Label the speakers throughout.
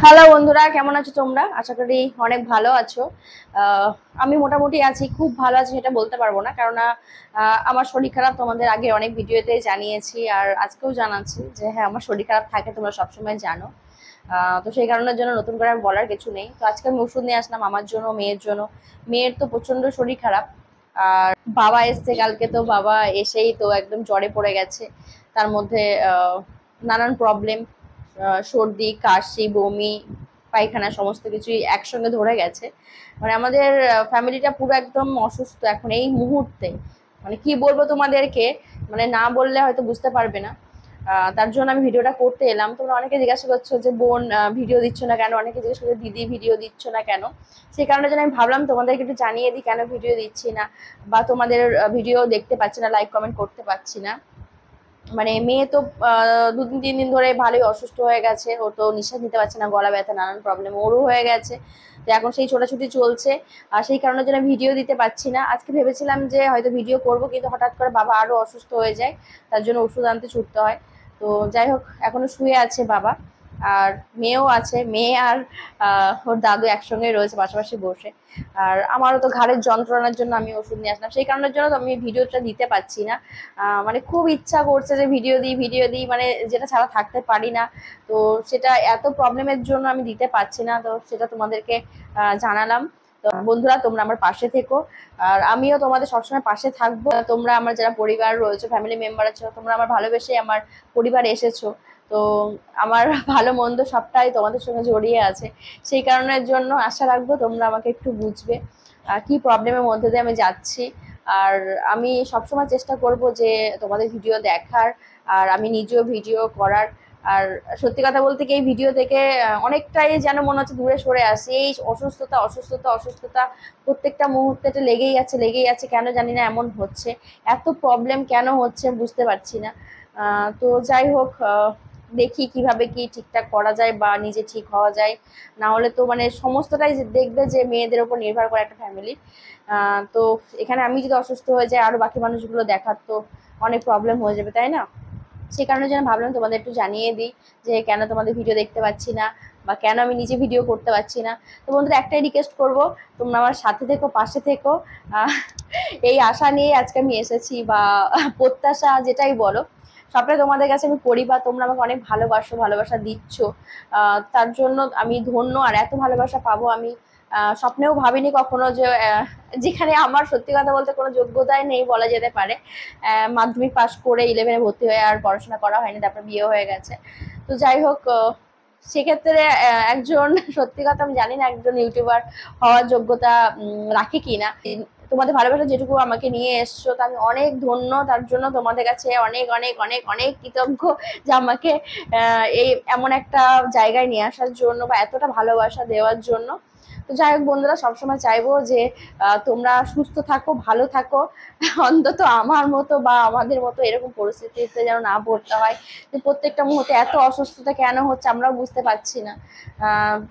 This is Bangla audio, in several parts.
Speaker 1: হ্যালো বন্ধুরা, কেমন আছো তোমরা? আশা করি অনেক ভালো আছো। আমি মোটামুটি আছি, খুব ভালো আছি সেটা বলতে পারবো না, কারণ আমার শরীর খারাপ। তোমাদের আগে অনেক ভিডিওতে জানিয়েছি আর আজকেও জানাচ্ছি যে হ্যাঁ, আমার শরীর খারাপ থাকে, তোমরা সবসময় জানো। তো সেই কারণের জন্য নতুন করে আর বলার কিছু নেই। তো আজকে আমি ওষুধ নিয়ে আসলাম আমার জন্য, মেয়ের জন্য। মেয়ের তো প্রচন্ড শরীর খারাপ। আর বাবা এসছে কালকে, তো বাবা এসেই তো একদম জ্বরে পড়ে গেছে। তার মধ্যে নানান প্রবলেম, সর্দি, কাশি, বমি, পায়খানা সমস্ত কিছুই একসঙ্গে ধরে গেছে। মানে আমাদের ফ্যামিলিটা পুরো একদম অসুস্থ এখন এই মুহূর্তে। মানে কি বলবো তোমাদেরকে, মানে না বললে হয়তো বুঝতে পারবে না। তার জন্য আমি ভিডিওটা করতে এলাম। তোমরা অনেকে জিজ্ঞাসা করছো যে বোন ভিডিও দিচ্ছ না কেন, অনেকে জিজ্ঞাসা করছো দিদি ভিডিও দিচ্ছ না কেন। সেই কারণে যেন আমি ভাবলাম তোমাদেরকে একটু জানিয়ে দিই কেন ভিডিও দিচ্ছি না, বা তোমাদের ভিডিও দেখতে পাচ্ছি না, লাইক কমেন্ট করতে পারছি না। মানে মেয়ে তো 2-3 দিন ধরে ভালোই অসুস্থ হয়ে গেছে। ও তো নিঃশ্বাস নিতে পারছে না, গলা ব্যথা, নানান প্রবলেম ওরও হয়ে গেছে। তো এখন সেই ছোটাছুটি চলছে। আর সেই কারণে জন্য ভিডিও দিতে পারছি না। আজকে ভেবেছিলাম যে হয়তো ভিডিও করব, কিন্তু হঠাৎ করে বাবা আরো অসুস্থ হয়ে যায়, তার জন্য ওষুধ আনতে ছুটতে হয়। তো যাই হোক, এখনো শুয়ে আছে বাবা। আর মেয়েও আছে, মেয়ে আর ওর দাদু একসঙ্গে রয়েছে পাশাপাশি বসে। আর আমারও তো ঘাড়ের যন্ত্রণার জন্য আমি ওষুধ নিয়ে আসলাম, সেই কারণের জন্য তো আমি ভিডিওটা দিতে পারছি না। মানে খুব ইচ্ছা করছে যে ভিডিও দিই ভিডিও দিই, মানে যেটা ছাড়া থাকতে পারি না। তো সেটা এত প্রবলেমের জন্য আমি দিতে পারছি না, তো সেটা তোমাদেরকে জানালাম। তো বন্ধুরা, তোমরা আমার পাশে থেকো, আর আমিও তোমাদের সবসময় পাশে থাকবো। তোমরা আমার যারা পরিবার রয়েছে, ফ্যামিলি মেম্বার আছো, তোমরা আমার ভালোবেসে আমার পরিবার এসেছো। তো আমার ভালো মন্দ সবটাই তোমাদের সঙ্গে জড়িয়ে আছে। সেই কারণের জন্য আশা রাখবো তোমরা আমাকে একটু বুঝবে কি প্রবলেমের মধ্যে দিয়ে আমি যাচ্ছি। আর আমি সবসময় চেষ্টা করব যে তোমাদের ভিডিও দেখার, আর আমি নিজেও ভিডিও করার। আর সত্যি কথা বলতে কি, এই ভিডিও থেকে অনেকটাই যেন মনে হচ্ছে দূরে সরে আসি। এই অসুস্থতা অসুস্থতা অসুস্থতা প্রত্যেকটা মুহূর্তে এটা লেগেই আছে লেগেই আছে, কেন জানি না এমন হচ্ছে। এত প্রবলেম কেন হচ্ছে বুঝতে পারছি না। তো যাই হোক, দেখি কিভাবে কি ঠিকঠাক করা যায় বা নিজে ঠিক হওয়া যায়। না হলে তো মানে সমস্তটাই দেখবে যে মেয়েদের উপর নির্ভর করে একটা ফ্যামিলি। তো এখানে আমি যদি অসুস্থ হয়ে যাই, আরো বাকি মানুষগুলো দেখার তো অনেক প্রবলেম হয়ে যাবে, তাই না? সে কারণে যেন ভাবলাম তোমাদের একটু জানিয়ে দিই যে কেন তোমাদের ভিডিও দেখতে পাচ্ছি না, বা কেন আমি নিজে ভিডিও করতে পারছি না। তো বন্ধুরা, একটাই রিকোয়েস্ট করব, তোমরা আমার সাথে থেকো, পাশে থেকো। আহ, এই আশা নিয়ে আজকে আমি এসেছি, বা প্রত্যাশা যেটাই বলো, সবটাই তোমাদের কাছে আমি করি। বা তোমরা আমাকে অনেক ভালোবাসো, ভালোবাসা দিচ্ছ, তার জন্য আমি ধন্য। আর এত ভালোবাসা পাবো আমি স্বপ্নেও ভাবিনি কখনো, যে যেখানে আমার সত্যি কথা বলতে কোনো যোগ্যতাই নেই বলা যেতে পারে। মাধ্যমিক পাশ করে 11-এ ভর্তি হয়ে আর পড়াশোনা করা হয়নি, তারপর বিয়ে হয়ে গেছে। তো যাই হোক, সেক্ষেত্রে একজন সত্যি কথা আমি জানি না একজন ইউটিউবার হওয়ার যোগ্যতা রাখে কিনা। তোমাদের ভালোবাসা যেটুকু আমাকে নিয়ে এসছো, তা আমি অনেক ধন্য। তার জন্য তোমাদের কাছে অনেক অনেক অনেক অনেক কৃতজ্ঞ, যে আমাকে এই এমন একটা জায়গায় নিয়ে আসার জন্য, বা এতটা ভালোবাসা দেওয়ার জন্য। তো যাই হোক বন্ধুরা, সবসময় চাইবো যে তোমরা সুস্থ থাকো, ভালো থাকো। অন্তত আমার মতো বা আমাদের মতো এরকম পরিস্থিতিতে যেন না পড়তে হয়, যে প্রত্যেকটা মুহূর্তে এত অসুস্থতা কেন হচ্ছে আমরাও বুঝতে পারছি না।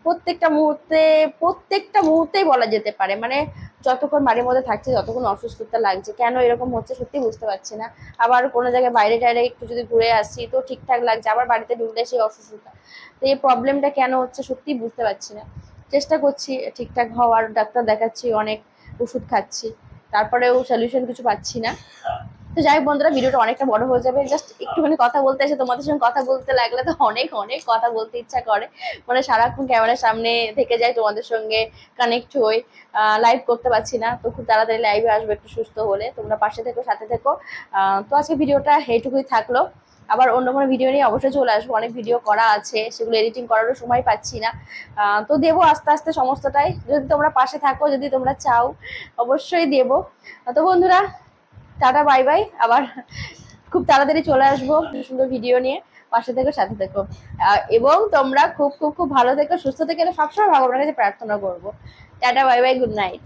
Speaker 1: প্রত্যেকটা মুহূর্তেই বলা যেতে পারে, মানে যতক্ষণ বাড়ির মধ্যে থাকছে, যতক্ষণ অসুস্থতা লাগছে, কেন এরকম হচ্ছে সত্যি বুঝতে পারছি না। আবার কোনো জায়গায় বাইরে টাইরে একটু যদি ঘুরে আসছি তো ঠিকঠাক লাগছে, আবার বাড়িতে ঢুকলে সেই অসুস্থতা। তো এই প্রবলেমটা কেন হচ্ছে সত্যি বুঝতে পারছি না। চেষ্টা করছি ঠিকঠাক হওয়ার, ডাক্তার দেখাচ্ছি, অনেক ওষুধ খাচ্ছি, তারপরেও সলিউশন কিছু পাচ্ছি না। তো যাই হোক বন্ধুরা, ভিডিওটা অনেকটা বড় হয়ে যাবে। জাস্ট একটুখানি কথা বলতে এসে তোমাদের সঙ্গে কথা বলতে লাগলে তো অনেক অনেক কথা বলতে ইচ্ছা করে। মানে সারাক্ষণ ক্যামেরার সামনে থেকে যাই, তোমাদের সঙ্গে কানেক্ট হই। লাইভ করতে পারছি না, তো খুব তাড়াতাড়ি লাইভে আসবে একটু সুস্থ হলে। তোমরা পাশে থেকো, সাথে থেকো। তো আজকে ভিডিওটা এইটুকুই থাকলো। আবার অন্য কোনো ভিডিও নিয়ে অবশ্যই চলে আসবো। অনেক ভিডিও করা আছে, সেগুলো এডিটিং করারও সময় পাচ্ছি না। তো দেবো আস্তে আস্তে সমস্তটাই, যদি তোমরা পাশে থাকো, যদি তোমরা চাও অবশ্যই দেবো। তো বন্ধুরা, টাটা বাই বাই। আবার খুব তাড়াতাড়ি চলে আসবো সুন্দর ভিডিও নিয়ে। পাশে থেকো, সাথে থেকো। এবং তোমরা খুব খুব খুব ভালো থেকো, সুস্থ থেকো, সবসময় ভগবানের কাছে প্রার্থনা করবো। Tata bye bye, good night.